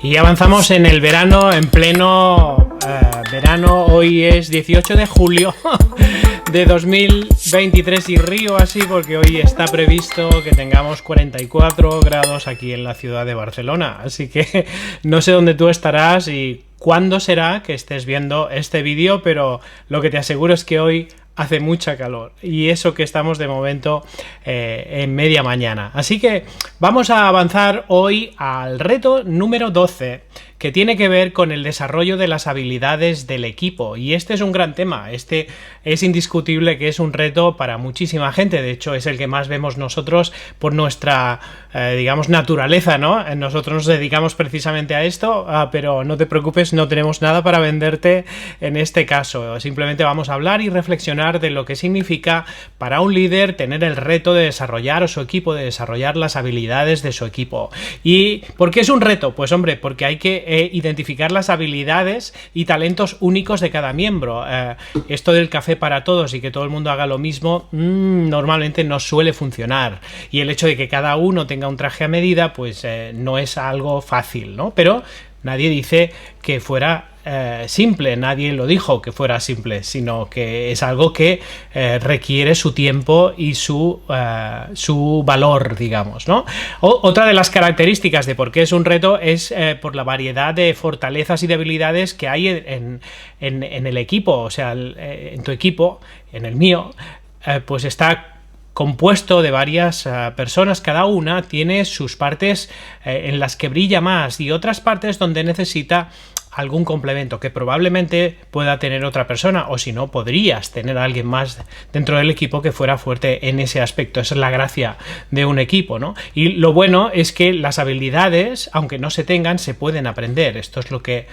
Y avanzamos en el verano, en pleno verano. Hoy es 18 de julio de 2023 y río así porque hoy está previsto que tengamos 44 grados aquí en la ciudad de Barcelona. Así que no sé dónde tú estarás y cuándo será que estés viendo este vídeo, pero lo que te aseguro es que hoy hace mucha calor y eso que estamos de momento en media mañana. Así que vamos a avanzar hoy al reto número 12, que tiene que ver con el desarrollo de las habilidades del equipo. Y este es un gran tema, este es indiscutible que es un reto para muchísima gente. De hecho es el que más vemos nosotros por nuestra digamos naturaleza, ¿no? Nosotros nos dedicamos precisamente a esto, pero no te preocupes, no tenemos nada para venderte en este caso. Simplemente vamos a hablar y reflexionar de lo que significa para un líder tener el reto de desarrollar a su equipo, de desarrollar las habilidades de su equipo. ¿Y por qué es un reto? Pues hombre, porque hay que identificar las habilidades y talentos únicos de cada miembro. Esto del café para todos y que todo el mundo haga lo mismo, normalmente no suele funcionar. Y el hecho de que cada uno tenga un traje a medida, pues no es algo fácil, ¿no? Pero nadie dice que fuera simple, nadie lo dijo que fuera simple, sino que es algo que requiere su tiempo y su valor, digamos, ¿no? Otra de las características de por qué es un reto es por la variedad de fortalezas y debilidades que hay en el equipo, o sea, en tu equipo, en el mío, pues está compuesto de varias personas. Cada una tiene sus partes en las que brilla más y otras partes donde necesita algún complemento que probablemente pueda tener otra persona, o si no, podrías tener a alguien más dentro del equipo que fuera fuerte en ese aspecto. Esa es la gracia de un equipo, ¿no? Y lo bueno es que las habilidades, aunque no se tengan, se pueden aprender. Esto es lo que,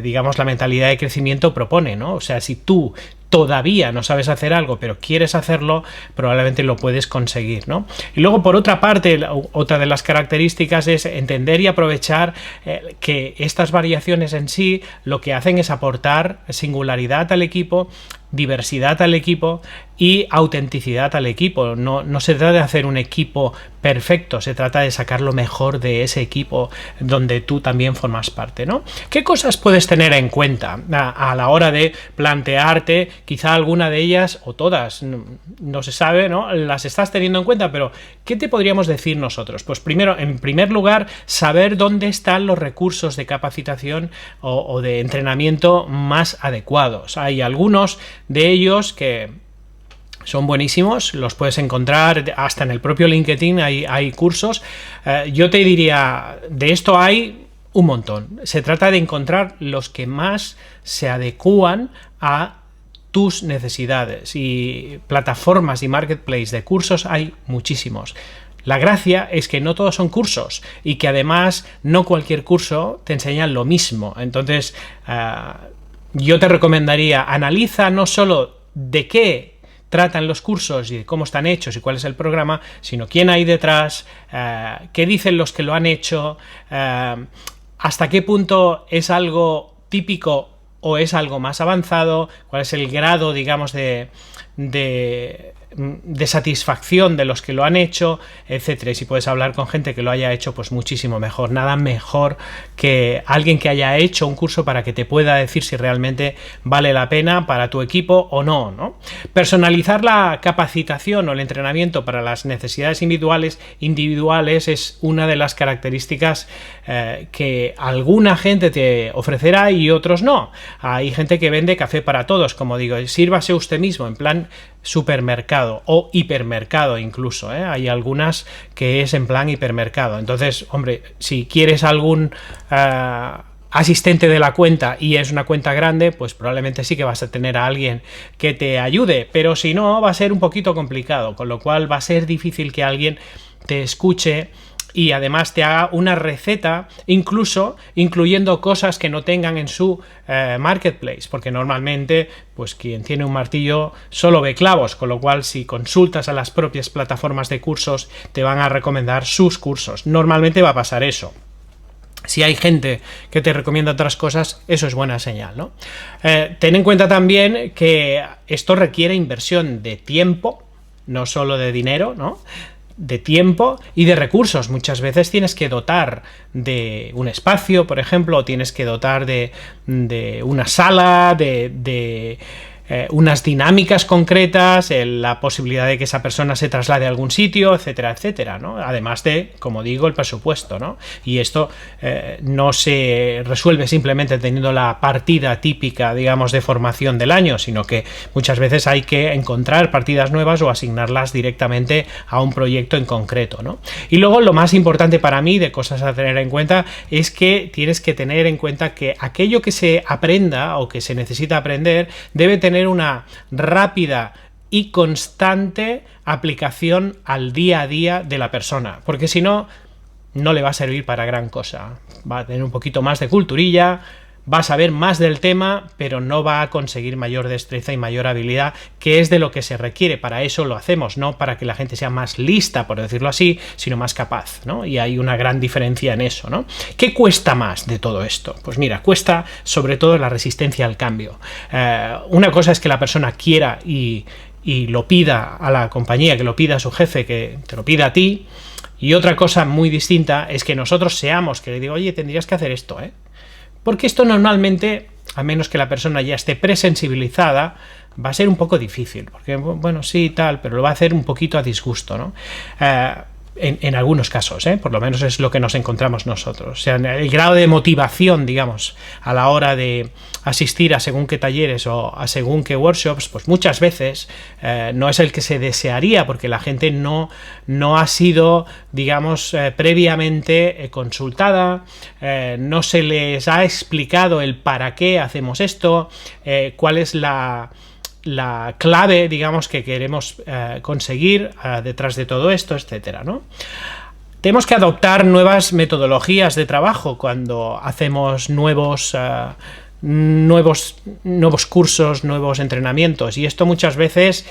digamos, la mentalidad de crecimiento propone, ¿no? O sea, si tú todavía no sabes hacer algo, pero quieres hacerlo, probablemente lo puedes conseguir, ¿no? Y luego, por otra parte, otra de las características es entender y aprovechar que estas variaciones en sí lo que hacen es aportar singularidad al equipo, diversidad al equipo y autenticidad al equipo. No se trata de hacer un equipo perfecto, se trata de sacar lo mejor de ese equipo donde tú también formas parte, ¿no? ¿Qué cosas puedes tener en cuenta a la hora de plantearte? Quizá alguna de ellas o todas, no se sabe, ¿no? Las estás teniendo en cuenta, pero ¿qué te podríamos decir nosotros? Pues primero, en primer lugar, saber dónde están los recursos de capacitación o de entrenamiento más adecuados. Hay algunos de ellos que son buenísimos, los puedes encontrar hasta en el propio LinkedIn, hay cursos. Yo te diría, de esto hay un montón. Se trata de encontrar los que más se adecúan a tus necesidades, y plataformas y marketplace de cursos hay muchísimos. La gracia es que no todos son cursos y que además no cualquier curso te enseña lo mismo. Entonces, yo te recomendaría, analiza no solo de qué tratan los cursos y de cómo están hechos y cuál es el programa, sino quién hay detrás, qué dicen los que lo han hecho, hasta qué punto es algo típico o es algo más avanzado, cuál es el grado, digamos, de satisfacción de los que lo han hecho, etcétera. Y si puedes hablar con gente que lo haya hecho, pues muchísimo mejor. Nada mejor que alguien que haya hecho un curso para que te pueda decir si realmente vale la pena para tu equipo o no, ¿no? Personalizar la capacitación o el entrenamiento para las necesidades individuales es una de las características que alguna gente te ofrecerá y otros no. Hay gente que vende café para todos, como digo, sírvase usted mismo, en plan supermercado o hipermercado incluso, ¿eh? Hay algunas que es en plan hipermercado. Entonces, hombre, si quieres algún asistente de la cuenta y es una cuenta grande, pues probablemente sí que vas a tener a alguien que te ayude, pero si no, va a ser un poquito complicado, con lo cual va a ser difícil que alguien te escuche y además te haga una receta, incluso incluyendo cosas que no tengan en su marketplace, porque normalmente pues quien tiene un martillo solo ve clavos, con lo cual si consultas a las propias plataformas de cursos te van a recomendar sus cursos. Normalmente va a pasar eso. Si hay gente que te recomienda otras cosas, eso es buena señal, ¿no? Ten en cuenta también que esto requiere inversión de tiempo, no solo de dinero, ¿no? de tiempo y de recursos. Muchas veces tienes que dotar de un espacio, por ejemplo, o tienes que dotar de una sala, de unas dinámicas concretas, la posibilidad de que esa persona se traslade a algún sitio, etcétera, etcétera, ¿no? Además de, como digo, el presupuesto, ¿no? Y esto no se resuelve simplemente teniendo la partida típica, digamos, de formación del año, sino que muchas veces hay que encontrar partidas nuevas o asignarlas directamente a un proyecto en concreto, ¿no? Y luego lo más importante para mí de cosas a tener en cuenta es que tienes que tener en cuenta que aquello que se aprenda o que se necesita aprender debe tener una rápida y constante aplicación al día a día de la persona, porque si no, no le va a servir para gran cosa. Va a tener un poquito más de culturilla, va a saber más del tema, pero no va a conseguir mayor destreza y mayor habilidad, que es de lo que se requiere. Para eso lo hacemos, no para que la gente sea más lista, por decirlo así, sino más capaz, ¿no? Y hay una gran diferencia en eso, ¿no? ¿Qué cuesta más de todo esto? Pues mira, cuesta sobre todo la resistencia al cambio. Una cosa es que la persona quiera y lo pida a la compañía, que lo pida a su jefe, que te lo pida a ti, y otra cosa muy distinta es que nosotros seamos, que le digo, oye, tendrías que hacer esto, ¿eh? Porque esto normalmente, a menos que la persona ya esté presensibilizada, va a ser un poco difícil, porque, bueno, sí, tal, pero lo va a hacer un poquito a disgusto, ¿no? En algunos casos, por lo menos es lo que nos encontramos nosotros. O sea, el grado de motivación, digamos, a la hora de asistir a según qué talleres o a según qué workshops, pues muchas veces no es el que se desearía, porque la gente no ha sido, digamos, previamente consultada, no se les ha explicado el para qué hacemos esto, cuál es la clave, digamos, que queremos conseguir detrás de todo esto, etcétera, ¿no? Tenemos que adoptar nuevas metodologías de trabajo cuando hacemos nuevos cursos, nuevos entrenamientos, y esto muchas veces,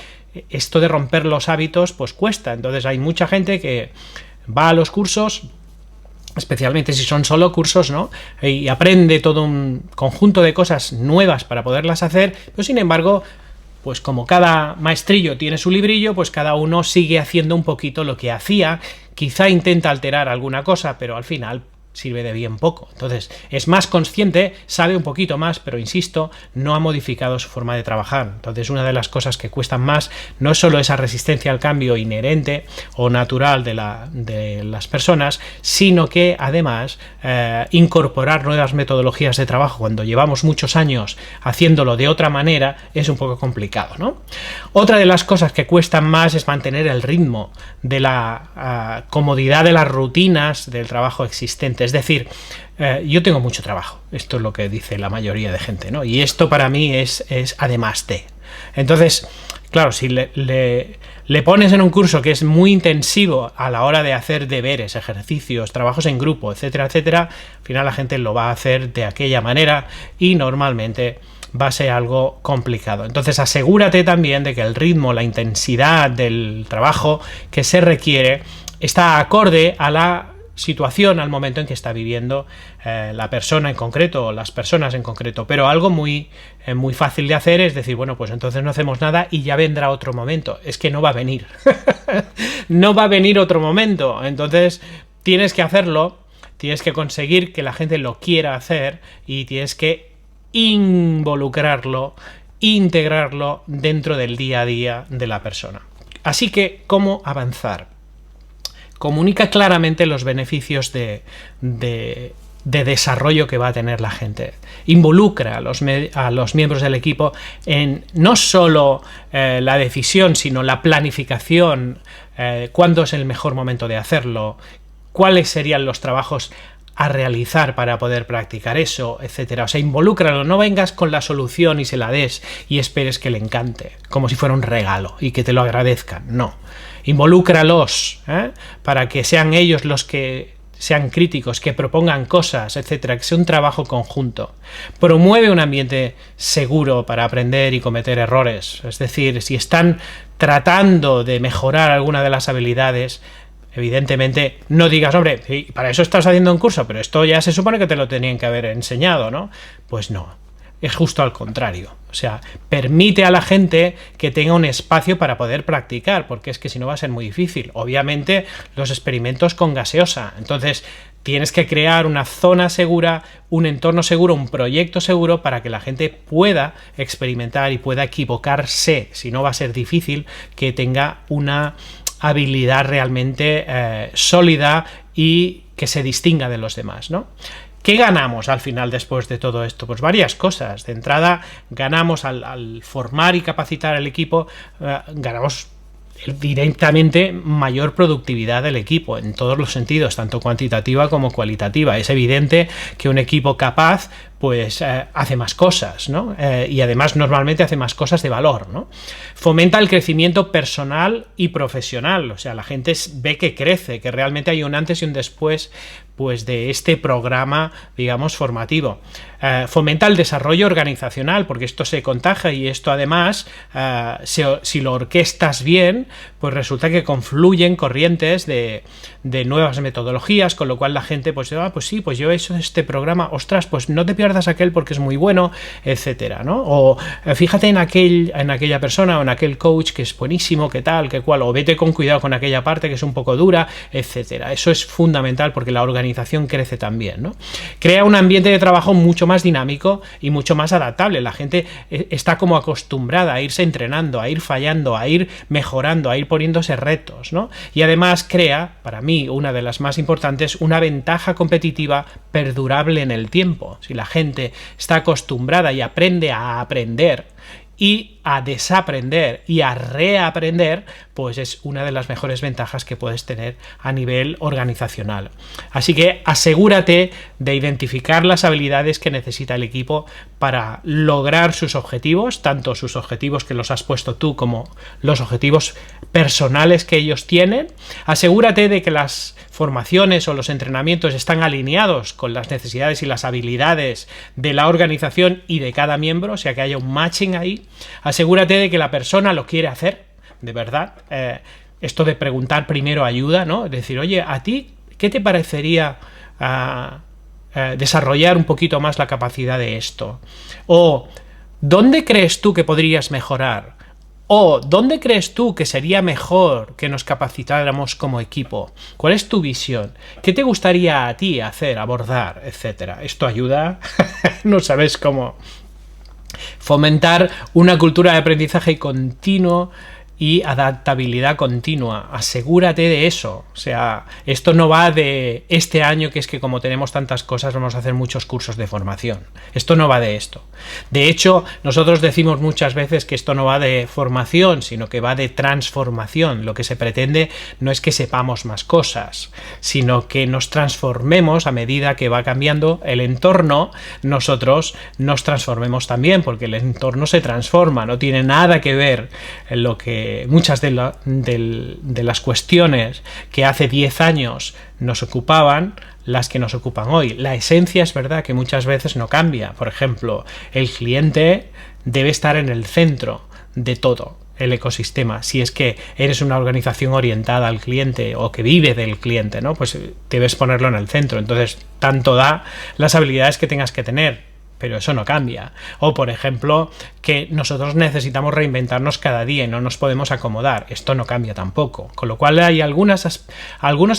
esto de romper los hábitos, pues cuesta. Entonces hay mucha gente que va a los cursos, especialmente si son solo cursos, ¿no? Y aprende todo un conjunto de cosas nuevas para poderlas hacer, pero sin embargo, pues como cada maestrillo tiene su librillo, pues cada uno sigue haciendo un poquito lo que hacía, quizá intenta alterar alguna cosa, pero al final sirve de bien poco. Entonces es más consciente, sabe un poquito más, pero insisto, no ha modificado su forma de trabajar. Entonces una de las cosas que cuestan más no es solo esa resistencia al cambio inherente o natural de las personas, sino que además incorporar nuevas metodologías de trabajo cuando llevamos muchos años haciéndolo de otra manera es un poco complicado, ¿no? Otra de las cosas que cuestan más es mantener el ritmo de la comodidad de las rutinas del trabajo existente. Es decir, yo tengo mucho trabajo, esto es lo que dice la mayoría de gente, ¿no? Y esto para mí es además de. Entonces, claro, si le pones en un curso que es muy intensivo a la hora de hacer deberes, ejercicios, trabajos en grupo, etcétera, etcétera, al final la gente lo va a hacer de aquella manera y normalmente va a ser algo complicado. Entonces asegúrate también de que el ritmo, la intensidad del trabajo que se requiere está acorde a la situación, al momento en que está viviendo la persona en concreto o las personas en concreto. Pero algo muy fácil de hacer es decir, bueno, pues entonces no hacemos nada y ya vendrá otro momento. Es que no va a venir. No va a venir otro momento. Entonces tienes que hacerlo, tienes que conseguir que la gente lo quiera hacer y tienes que involucrarlo, integrarlo dentro del día a día de la persona. Así que, ¿cómo avanzar? Comunica claramente los beneficios de desarrollo que va a tener la gente. Involucra a los miembros del equipo en no solo la decisión, sino la planificación, cuándo es el mejor momento de hacerlo, cuáles serían los trabajos a realizar para poder practicar eso, etcétera. O sea, involúcralo, no vengas con la solución y se la des y esperes que le encante, como si fuera un regalo y que te lo agradezcan. No. Involúcralos, para que sean ellos los que sean críticos, que propongan cosas, etcétera, que sea un trabajo conjunto. Promueve un ambiente seguro para aprender y cometer errores. Es decir, si están tratando de mejorar alguna de las habilidades, evidentemente no digas, hombre, para eso estás haciendo un curso, pero esto ya se supone que te lo tenían que haber enseñado, ¿no? Pues no. es justo al contrario. O sea, permite a la gente que tenga un espacio para poder practicar, porque es que si no va a ser muy difícil. Obviamente, los experimentos con gaseosa. Entonces, tienes que crear una zona segura, un entorno seguro, un proyecto seguro para que la gente pueda experimentar y pueda equivocarse. Si no, va a ser difícil que tenga una habilidad realmente sólida y que se distinga de los demás, ¿no? ¿Qué ganamos al final después de todo esto? Pues varias cosas. De entrada, ganamos al formar y capacitar al equipo, ganamos directamente mayor productividad del equipo en todos los sentidos, tanto cuantitativa como cualitativa. Es evidente que un equipo capaz pues hace más cosas, ¿no? Y además normalmente hace más cosas de valor, ¿no? Fomenta el crecimiento personal y profesional, o sea, la gente ve que crece, que realmente hay un antes y un después pues de este programa, digamos, formativo. Fomenta el desarrollo organizacional, porque esto se contagia y esto además, si lo orquestas bien, pues resulta que confluyen corrientes de nuevas metodologías, con lo cual la gente pues sí, pues yo he hecho este programa, ostras, pues no te pierdas aquel porque es muy bueno, etcétera, ¿no? O fíjate en aquella persona o en aquel coach que es buenísimo, que tal, que cual, o vete con cuidado con aquella parte que es un poco dura, etcétera. Eso es fundamental porque la organización crece también, ¿no? Crea un ambiente de trabajo mucho más dinámico y mucho más adaptable. La gente está como acostumbrada a irse entrenando, a ir fallando, a ir mejorando, a ir poniéndose retos, ¿no? Y además crea, para mí, una de las más importantes, una ventaja competitiva perdurable en el tiempo. Si la gente está acostumbrada y aprende a aprender y a desaprender y a reaprender, pues es una de las mejores ventajas que puedes tener a nivel organizacional. Así que asegúrate de identificar las habilidades que necesita el equipo para lograr sus objetivos, tanto sus objetivos que los has puesto tú como los objetivos personales que ellos tienen. Asegúrate de que las formaciones o los entrenamientos están alineados con las necesidades y las habilidades de la organización y de cada miembro, o sea que haya un matching ahí. Asegúrate de que la persona lo quiere hacer, de verdad. Esto de preguntar primero ayuda, ¿no? Decir, oye, ¿a ti qué te parecería desarrollar un poquito más la capacidad de esto? O, ¿dónde crees tú que podrías mejorar? O, ¿dónde crees tú que sería mejor que nos capacitáramos como equipo? ¿Cuál es tu visión? ¿Qué te gustaría a ti hacer, abordar, etcétera? Esto ayuda, no sabes cómo. Fomentar una cultura de aprendizaje continuo y adaptabilidad continua. Asegúrate de eso. O sea, esto no va de este año, que es que como tenemos tantas cosas vamos a hacer muchos cursos de formación. Esto no va de esto. De hecho, nosotros decimos muchas veces que esto no va de formación, sino que va de transformación. Lo que se pretende no es que sepamos más cosas, sino que nos transformemos a medida que va cambiando el entorno, nosotros nos transformemos también, porque el entorno se transforma, no tiene nada que ver en lo que muchas de las cuestiones que hace 10 años nos ocupaban, las que nos ocupan hoy. La esencia es verdad que muchas veces no cambia. Por ejemplo, el cliente debe estar en el centro de todo el ecosistema. Si es que eres una organización orientada al cliente o que vive del cliente, ¿no? Pues debes ponerlo en el centro. Entonces, tanto da las habilidades que tengas que tener, pero eso no cambia. O, por ejemplo, que nosotros necesitamos reinventarnos cada día y no nos podemos acomodar. Esto no cambia tampoco. Con lo cual hay algunos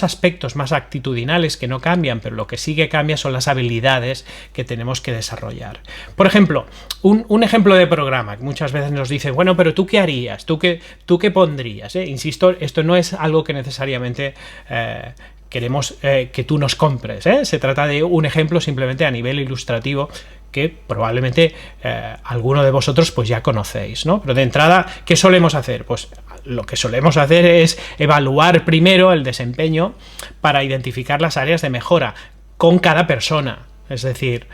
aspectos más actitudinales que no cambian, pero lo que sí que cambia son las habilidades que tenemos que desarrollar. Por ejemplo, un ejemplo de programa que muchas veces nos dicen, bueno, pero ¿tú qué harías? ¿Tú qué pondrías? Insisto, esto no es algo que necesariamente queremos que tú nos compres, ¿eh? Se trata de un ejemplo simplemente a nivel ilustrativo que probablemente alguno de vosotros pues ya conocéis, ¿no? Pero de entrada, ¿qué solemos hacer? Pues lo que solemos hacer es evaluar primero el desempeño para identificar las áreas de mejora con cada persona, es decir,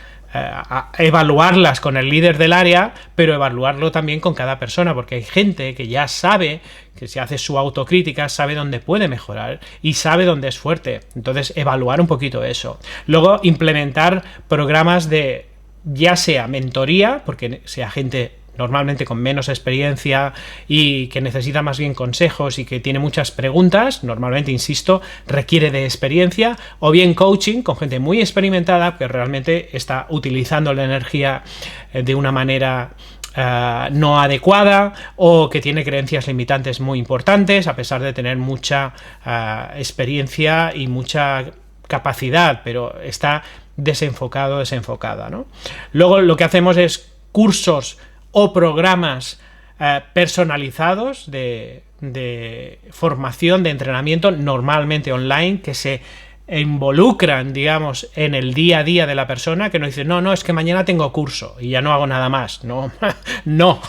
evaluarlas con el líder del área, pero evaluarlo también con cada persona, porque hay gente que ya sabe, que si hace su autocrítica, sabe dónde puede mejorar y sabe dónde es fuerte. Entonces, evaluar un poquito eso. Luego, implementar programas de, ya sea mentoría, porque sea gente normalmente con menos experiencia y que necesita más bien consejos y que tiene muchas preguntas, normalmente, insisto, requiere de experiencia, o bien coaching con gente muy experimentada que realmente está utilizando la energía de una manera no adecuada, o que tiene creencias limitantes muy importantes a pesar de tener mucha experiencia y mucha capacidad, pero está desenfocada, ¿no? Luego lo que hacemos es cursos o programas personalizados de formación, de entrenamiento, normalmente online, que se involucran, digamos, en el día a día de la persona, que no dice, no, es que mañana tengo curso y ya no hago nada más. No, no.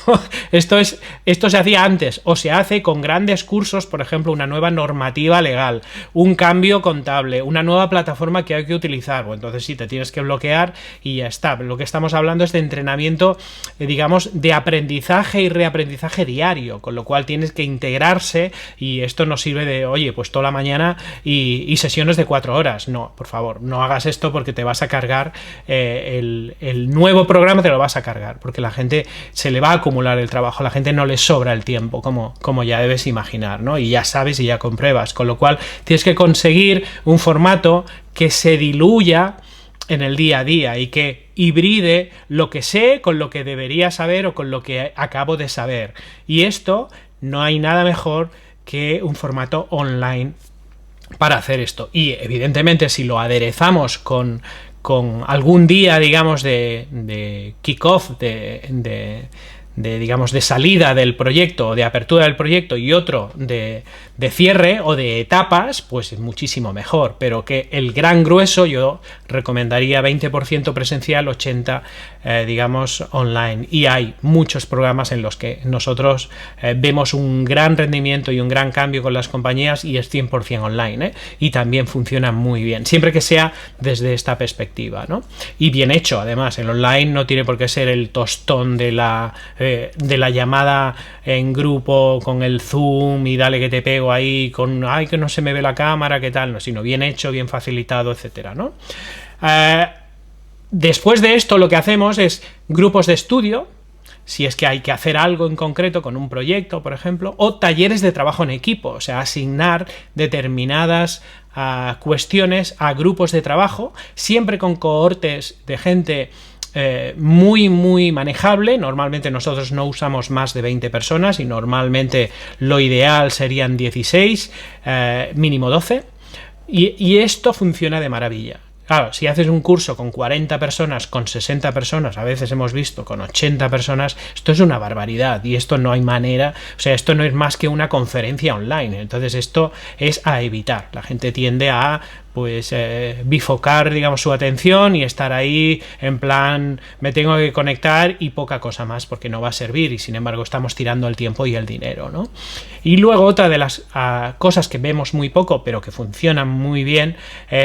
Esto se hacía antes, o se hace con grandes cursos, por ejemplo, una nueva normativa legal, un cambio contable, una nueva plataforma que hay que utilizar. Bueno, entonces sí, te tienes que bloquear y ya está. Lo que estamos hablando es de entrenamiento, digamos, de aprendizaje y reaprendizaje diario, con lo cual tienes que integrarse, y esto no sirve de, oye, pues toda la mañana y sesiones de 4 horas. No, por favor, no hagas esto, porque te vas a cargar el nuevo programa, te lo vas a cargar, porque la gente se le va a acumular el trabajo, a la gente no le sobra el tiempo, como ya debes imaginar, ¿no? Y ya sabes y ya compruebas, con lo cual tienes que conseguir un formato que se diluya en el día a día y que hibride lo que sé con lo que debería saber o con lo que acabo de saber. Y esto, no hay nada mejor que un formato online para hacer esto. Y evidentemente, si lo aderezamos con algún día, digamos, de kick-off, digamos, de salida del proyecto o de apertura del proyecto, y otro de cierre o de etapas, pues es muchísimo mejor. Pero que el gran grueso yo recomendaría 20% presencial, 80% digamos online. Y hay muchos programas en los que nosotros vemos un gran rendimiento y un gran cambio con las compañías, y es 100% online, y también funciona muy bien, siempre que sea desde esta perspectiva, ¿no? Y bien hecho. Además, el online no tiene por qué ser el tostón de la llamada en grupo con el Zoom y dale que te pego ahí con, ay, que no se me ve la cámara, qué tal, no, sino bien hecho, bien facilitado, etcétera, ¿no? Después de esto, lo que hacemos es grupos de estudio, si es que hay que hacer algo en concreto con un proyecto, por ejemplo, o talleres de trabajo en equipo, o sea, asignar determinadas cuestiones a grupos de trabajo, siempre con cohortes de gente muy manejable. Normalmente nosotros no usamos más de 20 personas y normalmente lo ideal serían 16, mínimo 12, y esto funciona de maravilla. Claro, si haces un curso con 40 personas, con 60 personas, a veces hemos visto con 80 personas, esto es una barbaridad, y esto no hay manera, o sea, esto no es más que una conferencia online. Entonces esto es a evitar. La gente tiende a bifocar, digamos, su atención y estar ahí en plan, me tengo que conectar y poca cosa más, porque no va a servir, y sin embargo estamos tirando el tiempo y el dinero, ¿no? Y luego otra de las cosas que vemos muy poco pero que funcionan muy bien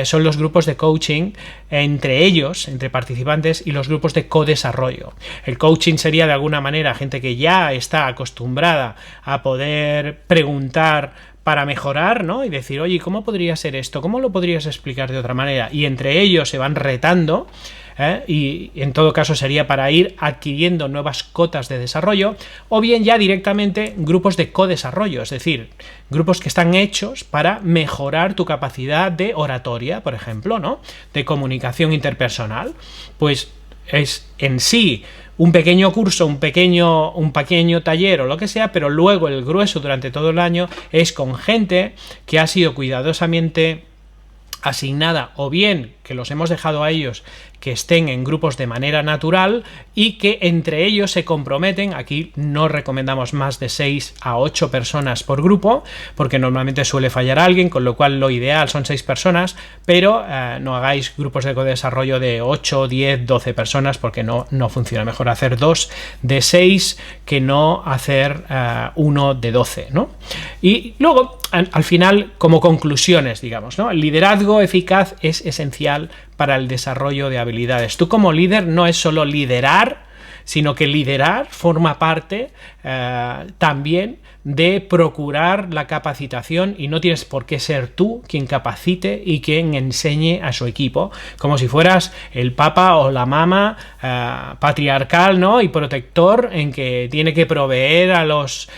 son los grupos de coaching entre ellos, entre participantes, y los grupos de co-desarrollo. El coaching sería de alguna manera gente que ya está acostumbrada a poder preguntar para mejorar, ¿no? Y decir, oye, ¿cómo podría ser esto? ¿Cómo lo podrías explicar de otra manera? Y entre ellos se van retando, y en todo caso sería para ir adquiriendo nuevas cotas de desarrollo, o bien ya directamente grupos de co-desarrollo, es decir, grupos que están hechos para mejorar tu capacidad de oratoria, por ejemplo, ¿no? De comunicación interpersonal. Pues es en sí un pequeño curso, un pequeño taller o lo que sea, pero luego el grueso durante todo el año es con gente que ha sido cuidadosamente asignada, o bien que los hemos dejado a ellos que estén en grupos de manera natural y que entre ellos se comprometen. Aquí no recomendamos más de 6 a 8 personas por grupo, porque normalmente suele fallar alguien, con lo cual lo ideal son 6 personas, pero no hagáis grupos de desarrollo de 8, 10, 12 personas, porque no funciona. Mejor hacer 2 de 6 que no hacer 1 de 12, ¿no? Y luego, al final, como conclusiones, digamos, ¿no? El liderazgo eficaz es esencial para el desarrollo de habilidades. Tú como líder no es solo liderar, sino que liderar forma parte también de procurar la capacitación, y no tienes por qué ser tú quien capacite y quien enseñe a su equipo, como si fueras el papa o la mama patriarcal, ¿no? Y protector, en que tiene que proveer a los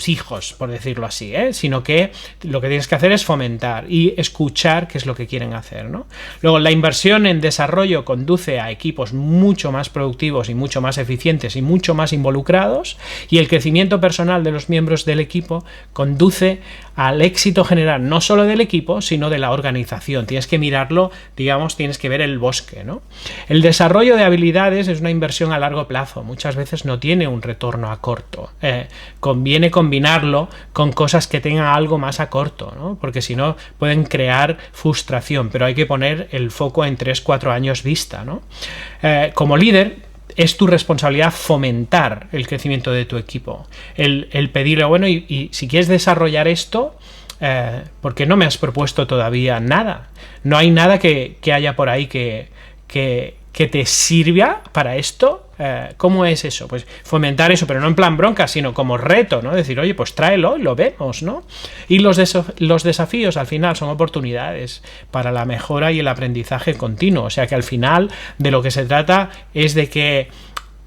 hijos, por decirlo así, sino que lo que tienes que hacer es fomentar y escuchar qué es lo que quieren hacer, ¿no? Luego, la inversión en desarrollo conduce a equipos mucho más productivos y mucho más eficientes y mucho más involucrados, y el crecimiento personal de los miembros del equipo conduce al éxito general, no solo del equipo, sino de la organización. Tienes que mirarlo, digamos, tienes que ver el bosque, ¿no? El desarrollo de habilidades es una inversión a largo plazo, muchas veces no tiene un retorno a corto. Conviene combinarlo con cosas que tengan algo más a corto, ¿no? Porque si no pueden crear frustración, pero hay que poner el foco en 3-4 años vista, ¿no? Como líder, es tu responsabilidad fomentar el crecimiento de tu equipo, el pedirle, bueno, y si quieres desarrollar esto, ¿por qué no me has propuesto todavía nada? No hay nada que haya por ahí que te sirva para esto. ¿Cómo es eso? Pues fomentar eso, pero no en plan bronca, sino como reto, ¿no? Decir, oye, pues tráelo y lo vemos, ¿no? Y los desafíos al final son oportunidades para la mejora y el aprendizaje continuo. O sea que al final de lo que se trata es de que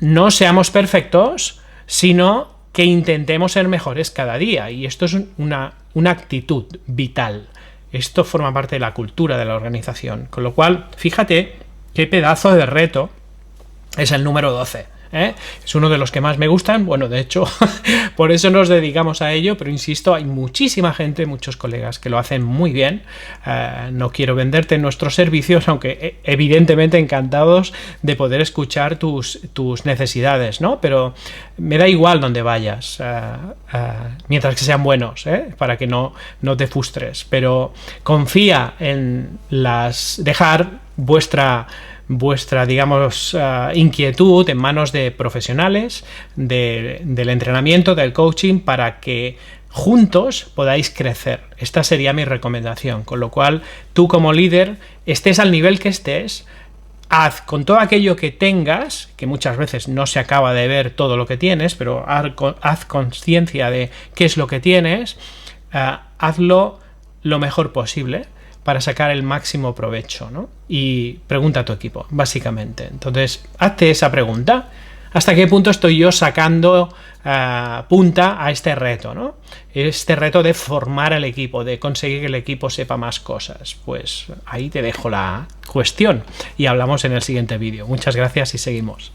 no seamos perfectos, sino que intentemos ser mejores cada día. Y esto es una actitud vital. Esto forma parte de la cultura de la organización. Con lo cual, fíjate qué pedazo de reto es el número 12. Es uno de los que más me gustan. Bueno, de hecho, por eso nos dedicamos a ello, pero insisto, hay muchísima gente, muchos colegas que lo hacen muy bien. No quiero venderte nuestros servicios, aunque evidentemente encantados de poder escuchar tus necesidades, ¿no? Pero me da igual donde vayas, mientras que sean buenos, para que no te frustres. Pero confía en dejar vuestra digamos, inquietud en manos de profesionales del entrenamiento, del coaching, para que juntos podáis crecer. Esta sería mi recomendación. Con lo cual, tú como líder, estés al nivel que estés, haz con todo aquello que tengas, que muchas veces no se acaba de ver todo lo que tienes, pero haz conciencia de qué es lo que tienes, hazlo lo mejor posible para sacar el máximo provecho, ¿no? Y pregunta a tu equipo, básicamente. Entonces, hazte esa pregunta. ¿Hasta qué punto estoy yo sacando punta a este reto, ¿no? Este reto de formar al equipo, de conseguir que el equipo sepa más cosas. Pues ahí te dejo la cuestión y hablamos en el siguiente vídeo. Muchas gracias y seguimos.